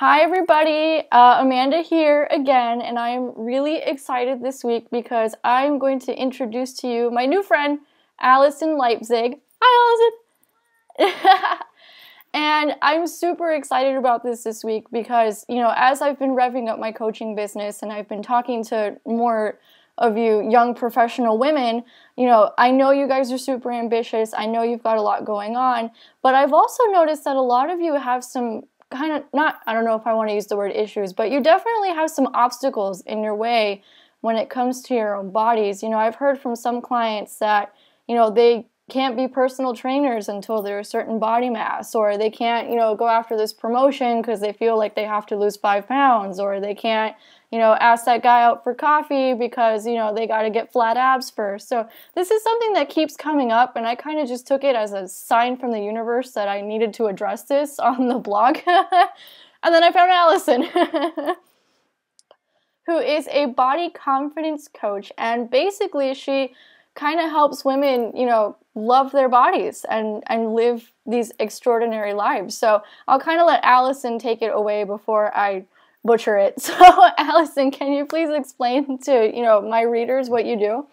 Hi everybody, Amanda here again, and I am really excited this week because I'm going to introduce to you my new friend, Alison Leipzig. Hi Alison! And I'm super excited about this week because, as I've been revving up my coaching business and I've been talking to more of you young professional women, I know you guys are super ambitious. I know you've got a lot going on, but I've also noticed that a lot of you have some kind of, I don't know if I want to use the word issues, but you definitely have some obstacles in your way when it comes to your own bodies. I've heard from some clients that, they can't be personal trainers until they're a certain body mass, or they can't, go after this promotion because they feel like they have to lose 5 pounds, or they can't, ask that guy out for coffee because, they got to get flat abs first. So this is something that keeps coming up, and I kind of just took it as a sign from the universe that I needed to address this on the blog. And then I found Alison, who is a body confidence coach, and basically she kind of helps women, love their bodies and live these extraordinary lives. So I'll kind of let Alison take it away before I butcher it. So Alison, can you please explain to, my readers what you do?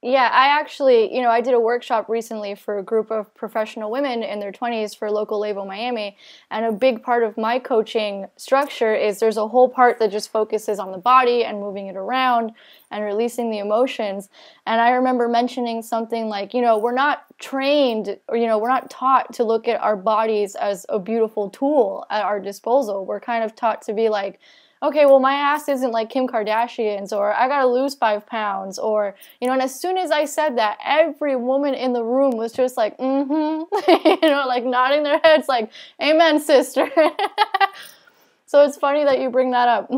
Yeah, I actually, I did a workshop recently for a group of professional women in their 20s for local label Miami, and a big part of my coaching structure is there's a whole part that just focuses on the body and moving it around and releasing the emotions. And I remember mentioning something like, we're not trained, or, we're not taught to look at our bodies as a beautiful tool at our disposal. We're kind of taught to be like, okay, well, my ass isn't like Kim Kardashian's, or I gotta lose 5 pounds, or, and as soon as I said that, every woman in the room was just like, like nodding their heads like, amen, sister. So it's funny that you bring that up.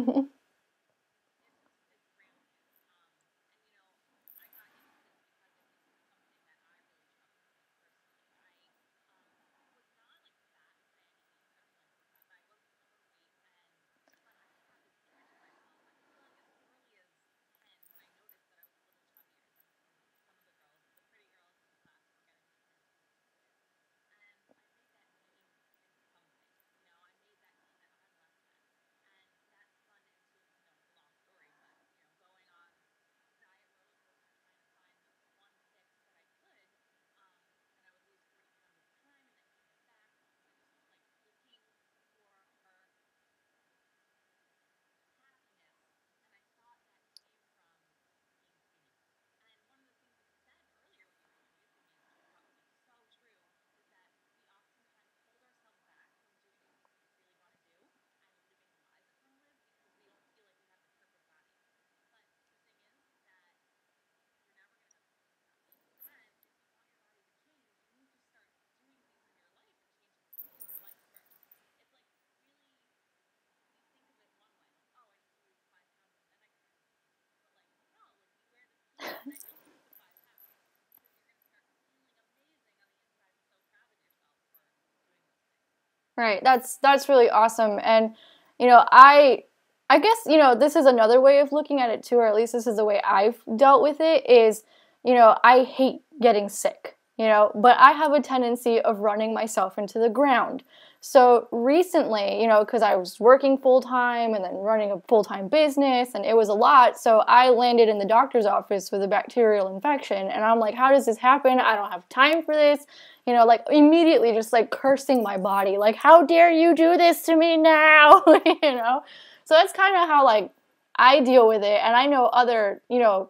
Right. That's really awesome. And I guess, this is another way of looking at it too, or at least this is the way I've dealt with it is, I hate getting sick. but I have a tendency of running myself into the ground. So recently, because I was working full-time and then running a full-time business, and it was a lot, so I landed in the doctor's office with a bacterial infection, and I'm like, how does this happen? I don't have time for this. Like immediately just like cursing my body, like, how dare you do this to me now? So that's kind of how like I deal with it. And I know other,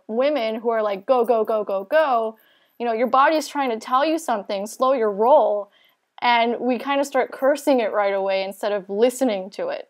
women who are like, go, go, go, go, go. Your body's trying to tell you something, slow your roll. And we kind of start cursing it right away instead of listening to it.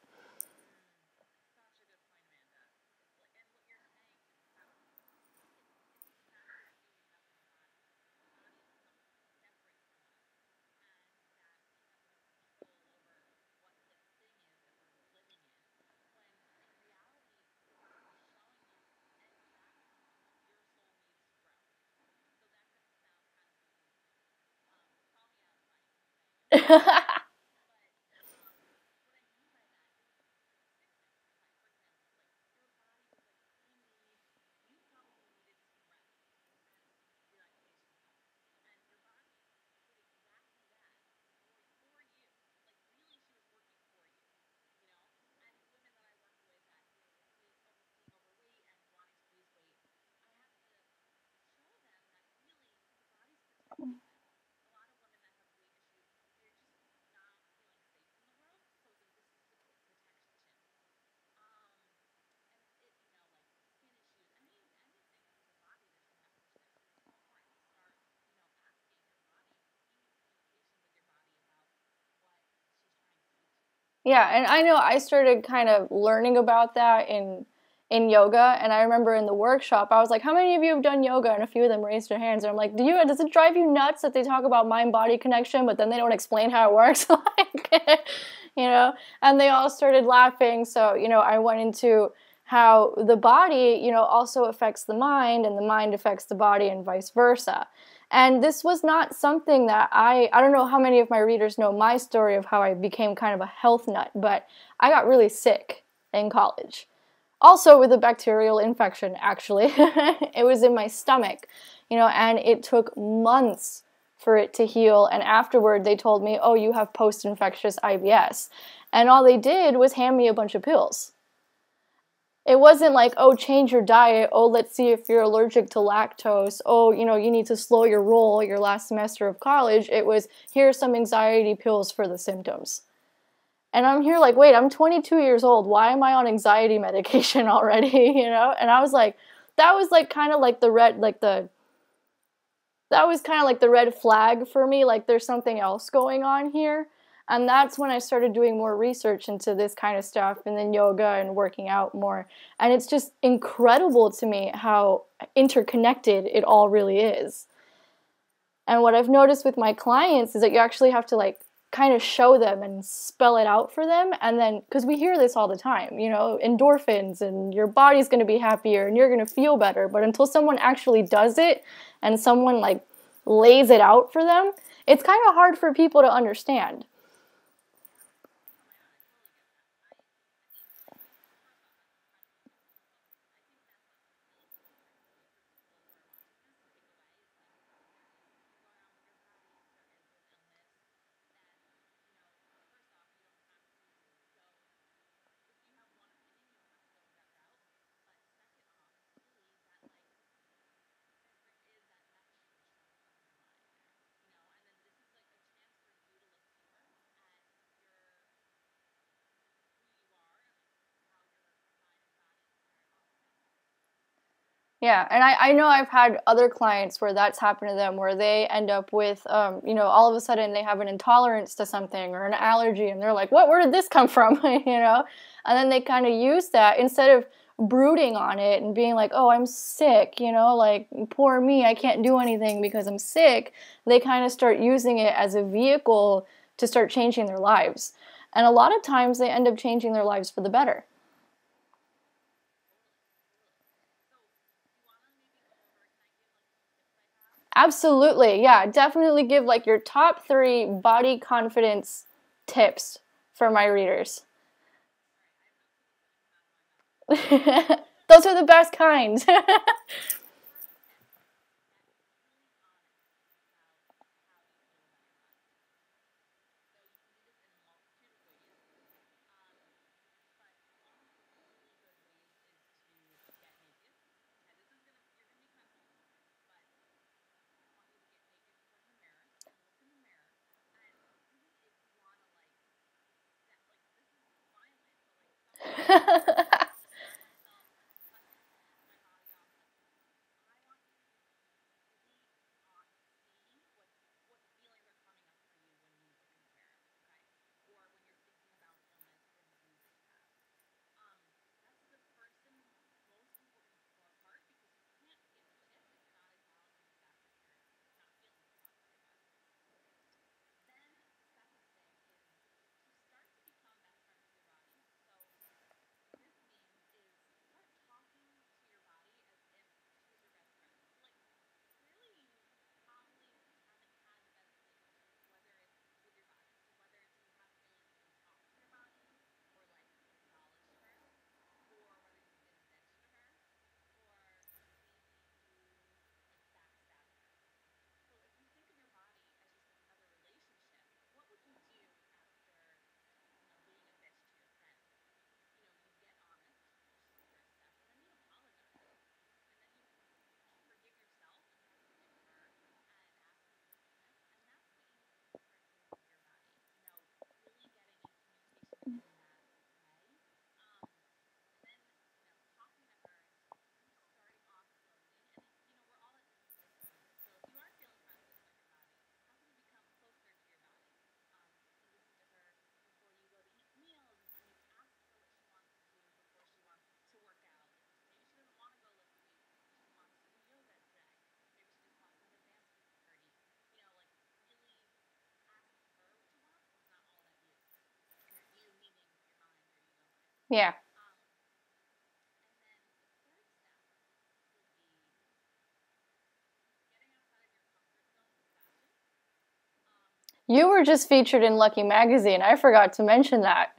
Yeah, and I know I started kind of learning about that in yoga, and I remember in the workshop I was like, how many of you have done yoga? And a few of them raised their hands, and I'm like, does it drive you nuts that they talk about mind body connection but then they don't explain how it works? Like, and they all started laughing. So I went into how the body also affects the mind, and the mind affects the body, and vice versa. And this was not something that I don't know how many of my readers know my story of how I became kind of a health nut, but I got really sick in college. Also with a bacterial infection, actually. It was in my stomach, and it took months for it to heal. And afterward, they told me, oh, you have post-infectious IBS. And all they did was hand me a bunch of pills. It wasn't like, oh, change your diet. Oh, let's see if you're allergic to lactose. Oh, you need to slow your roll your last semester of college. It was, here are some anxiety pills for the symptoms. And I'm here like, wait, I'm 22 years old. Why am I on anxiety medication already? And I was like, that was like kind of like the red, that was kind of like the red flag for me. Like there's something else going on here. And that's when I started doing more research into this kind of stuff, and then yoga and working out more. And it's just incredible to me how interconnected it all really is. And what I've noticed with my clients is that you actually have to like kind of show them and spell it out for them. And then, because we hear this all the time, endorphins, and your body's going to be happier and you're going to feel better. But until someone actually does it and someone like lays it out for them, it's kind of hard for people to understand. Yeah, and I know I've had other clients where that's happened to them, where they end up with, all of a sudden they have an intolerance to something or an allergy, and they're like, where did this come from? And then they kind of use that instead of brooding on it and being like, oh, I'm sick, like, poor me, I can't do anything because I'm sick. They kind of start using it as a vehicle to start changing their lives. And a lot of times they end up changing their lives for the better. Absolutely. Yeah, definitely give like your top 3 body confidence tips for my readers. Those are the best kind. Yeah. You were just featured in Lucky Magazine. I forgot to mention that.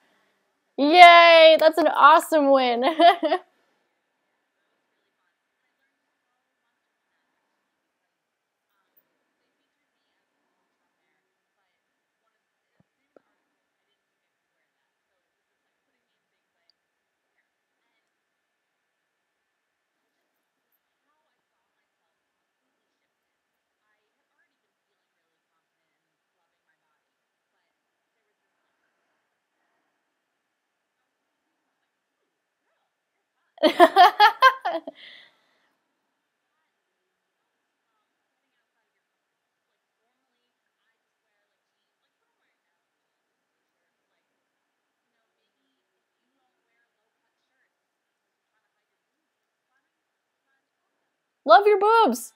Yay! That's an awesome win. Love your boobs.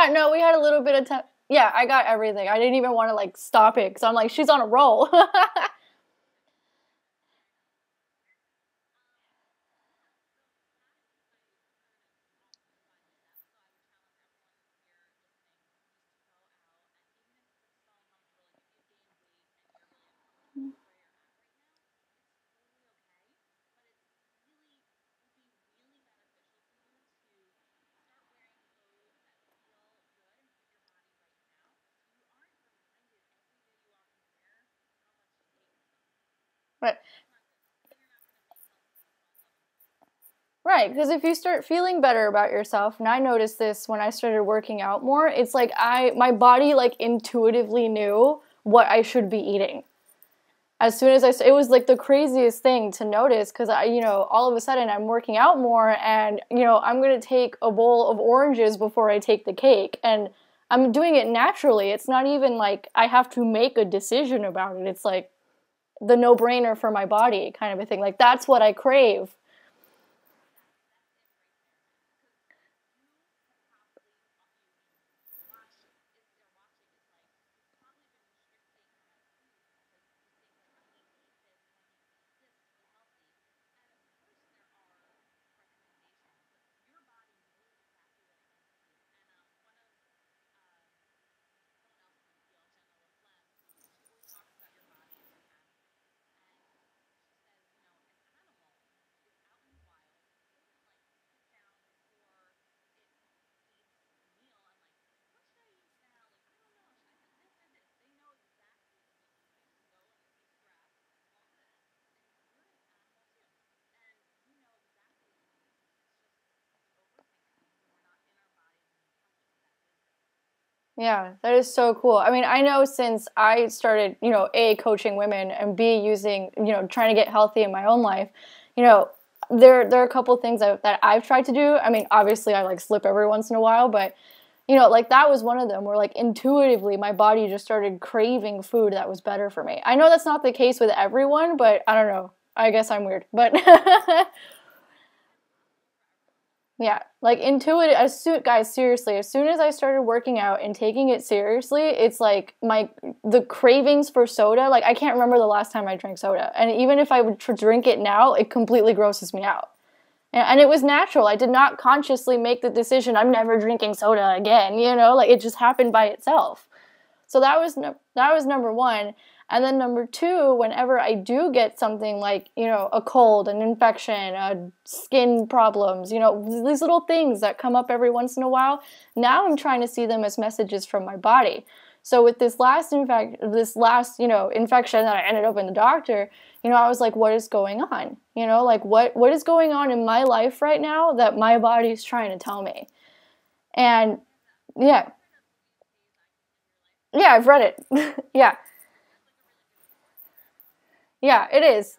No, we had a little bit of time. Yeah, I got everything. I didn't even want to like stop it because I'm like, she's on a roll. Right. Right, because if you start feeling better about yourself, and I noticed this when I started working out more, it's like my body like intuitively knew what I should be eating. As soon as it was like the craziest thing to notice because all of a sudden I'm working out more and, I'm going to take a bowl of oranges before I take the cake. And I'm doing it naturally. It's not even like I have to make a decision about it. It's like the no-brainer for my body kind of a thing. Like that's what I crave. Yeah, that is so cool. I mean, I know since I started, A, coaching women and B, using, trying to get healthy in my own life, you know, there are a couple of things that I've tried to do. I mean, obviously I like slip every once in a while, but like that was one of them where like intuitively my body just started craving food that was better for me. I know that's not the case with everyone, but I don't know. I guess I'm weird. But yeah, like intuitive guys, seriously, as soon as I started working out and taking it seriously, it's like the cravings for soda, like I can't remember the last time I drank soda. And even if I would drink it now, it completely grosses me out. And it was natural. I did not consciously make the decision I'm never drinking soda again, like it just happened by itself. So that was number one. And then number two, whenever I do get something like, a cold, an infection, skin problems, these little things that come up every once in a while, now I'm trying to see them as messages from my body. So with infection that I ended up in the doctor, I was like, what is going on? Like what is going on in my life right now that my body's trying to tell me? And yeah, yeah, I've read it. Yeah. Yeah, it is.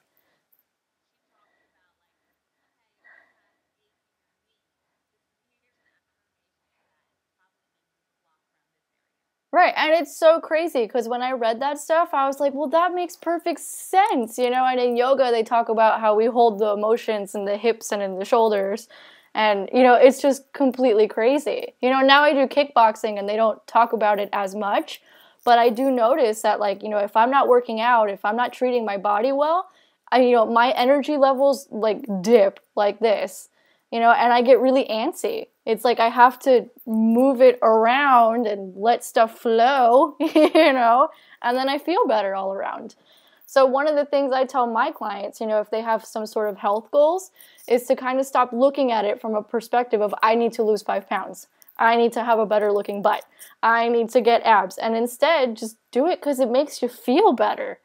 Right, and it's so crazy because when I read that stuff, I was like, well, that makes perfect sense, you know? And in yoga, they talk about how we hold the emotions in the hips and in the shoulders. And, you know, it's just completely crazy. You know, now I do kickboxing and they don't talk about it as much, but I do notice that, like, you know, if I'm not working out, if I'm not treating my body well, you know, my energy levels, like, dip like this, you know, and I get really antsy. It's like I have to move it around and let stuff flow, you know, and then I feel better all around. So one of the things I tell my clients, you know, if they have some sort of health goals, is to kind of stop looking at it from a perspective of I need to lose 5 pounds. I need to have a better looking butt. I need to get abs. And instead, just do it because it makes you feel better.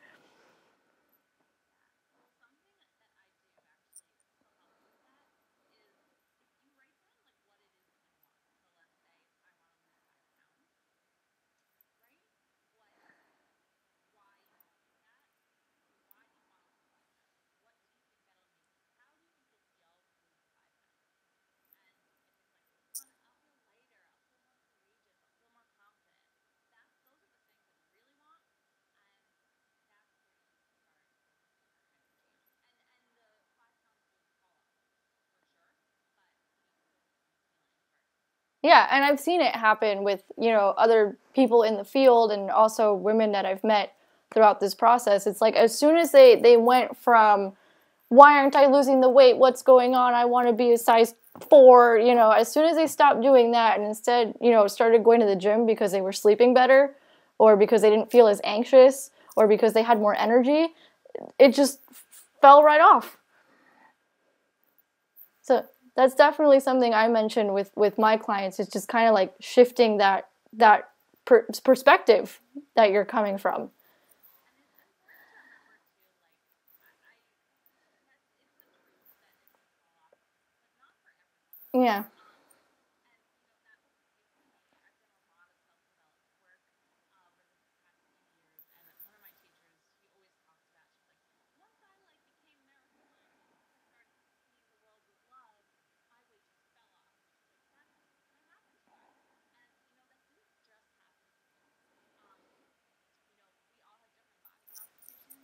Yeah, and I've seen it happen with, you know, other people in the field and also women that I've met throughout this process. It's like as soon as they went from why aren't I losing the weight? What's going on? I want to be a size 4, you know, as soon as they stopped doing that and instead, you know, started going to the gym because they were sleeping better or because they didn't feel as anxious or because they had more energy, it just fell right off. So that's definitely something I mentioned with my clients. It's just kind of like shifting that perspective that you're coming from. Yeah.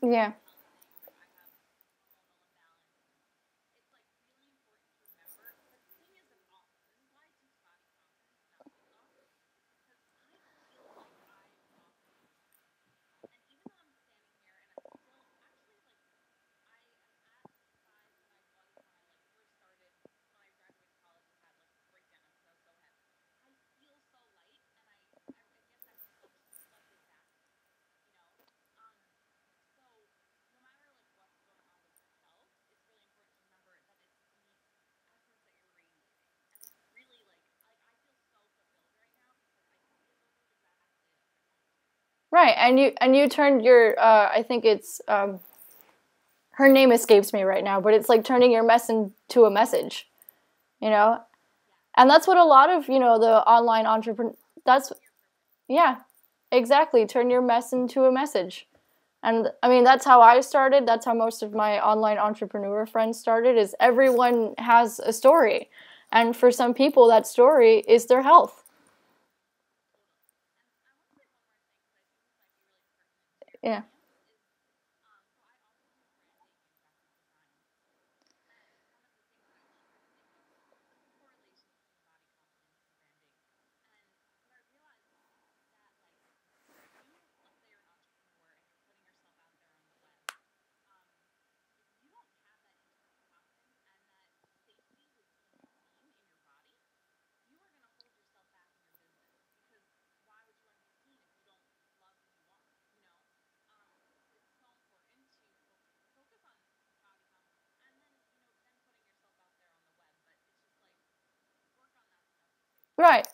Yeah. Right. And you turned your I think it's her name escapes me right now, but it's like turning your mess into a message, you know? And that's what a lot of, you know, the online entrepreneur that's yeah, exactly. Turn your mess into a message. And I mean, that's how I started. That's how most of my online entrepreneur friends started is everyone has a story. And for some people that story is their health. Yeah. Right.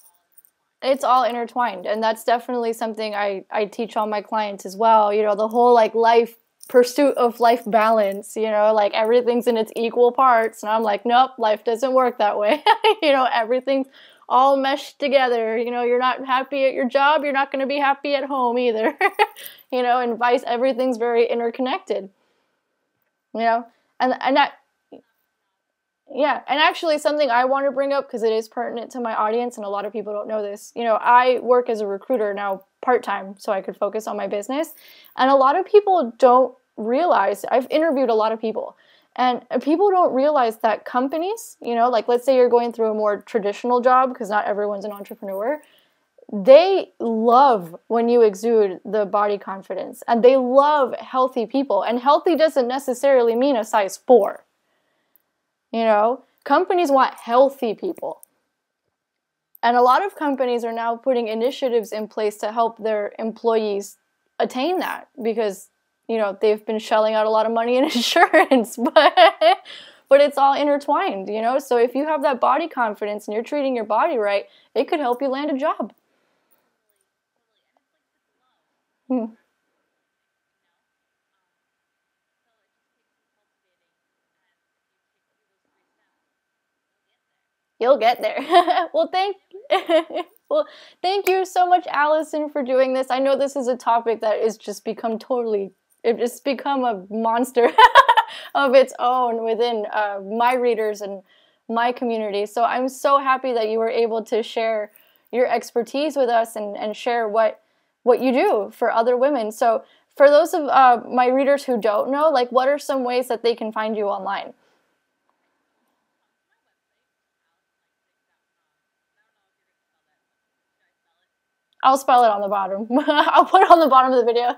It's all intertwined, and that's definitely something I teach all my clients as well. You know, the whole like life pursuit of life balance, you know, like everything's in its equal parts. And I'm like, nope, life doesn't work that way. You know, everything's all meshed together. You know, you're not happy at your job, you're not going to be happy at home either. You know, and vice everything's very interconnected, you know. And that yeah, and actually something I want to bring up because it is pertinent to my audience and a lot of people don't know this. You know, I work as a recruiter now. part-time so I could focus on my business. And a lot of people don't realize, I've interviewed a lot of people, and people don't realize that companies, you know, like let's say you're going through a more traditional job, because not everyone's an entrepreneur, they love when you exude the body confidence, and they love healthy people. And healthy doesn't necessarily mean a size 4. You know, companies want healthy people. And a lot of companies are now putting initiatives in place to help their employees attain that, because, you know, they've been shelling out a lot of money in insurance, but it's all intertwined, you know? So if you have that body confidence and you're treating your body right, it could help you land a job. Hmm. You'll get there. Well, well, thank you so much, Allison, for doing this. I know this is a topic that is just become it's just become a monster of its own within my readers and my community. So I'm so happy that you were able to share your expertise with us and share what you do for other women. So for those of my readers who don't know, like, what are some ways that they can find you online? I'll spell it on the bottom. I'll put it on the bottom of the video.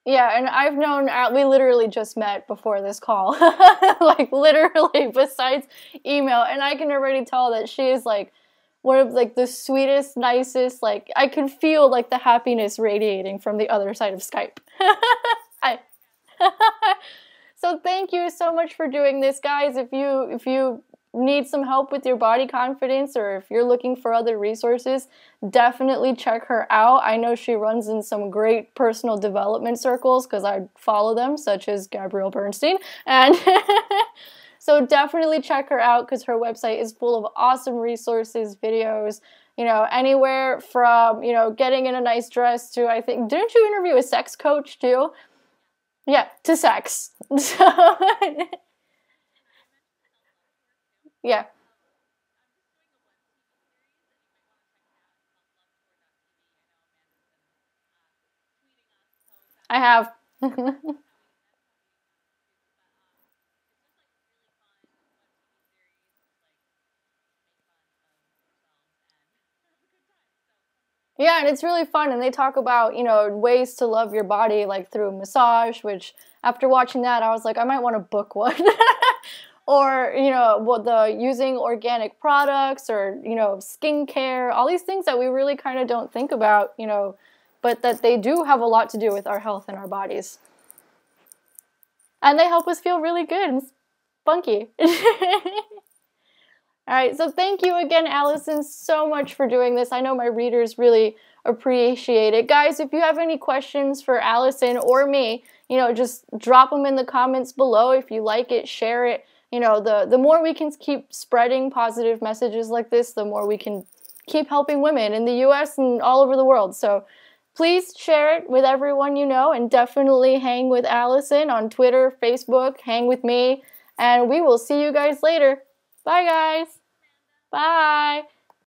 Yeah, and I've known, we literally just met before this call. Like, literally, besides email. And I can already tell that she is, like, one of, like, the sweetest, nicest, like, I can feel, like, the happiness radiating from the other side of Skype. I, so thank you so much for doing this, guys. If you need some help with your body confidence, or if you're looking for other resources, definitely check her out. I know she runs in some great personal development circles, because I follow them, such as Gabrielle Bernstein. And so definitely check her out, because her website is full of awesome resources, videos, you know, anywhere from, you know, getting in a nice dress to, I think, didn't you interview a sex coach too? Yeah, to sex. So, yeah, I have. Yeah, and it's really fun, and they talk about, you know, ways to love your body, like through massage, which after watching that, I was like, I might want to book one. Or, you know, what the using organic products, or, you know, skincare, all these things that we really kind of don't think about, you know, but that they do have a lot to do with our health and our bodies. And they help us feel really good and spunky. All right, so thank you again, Allison, so much for doing this. I know my readers really appreciate it. Guys, if you have any questions for Allison or me, you know, just drop them in the comments below. If you like it, share it. You know, the more we can keep spreading positive messages like this, the more we can keep helping women in the US and all over the world. So please share it with everyone you know, and definitely hang with Allison on Twitter, Facebook, hang with me, and we will see you guys later. Bye, guys. Bye.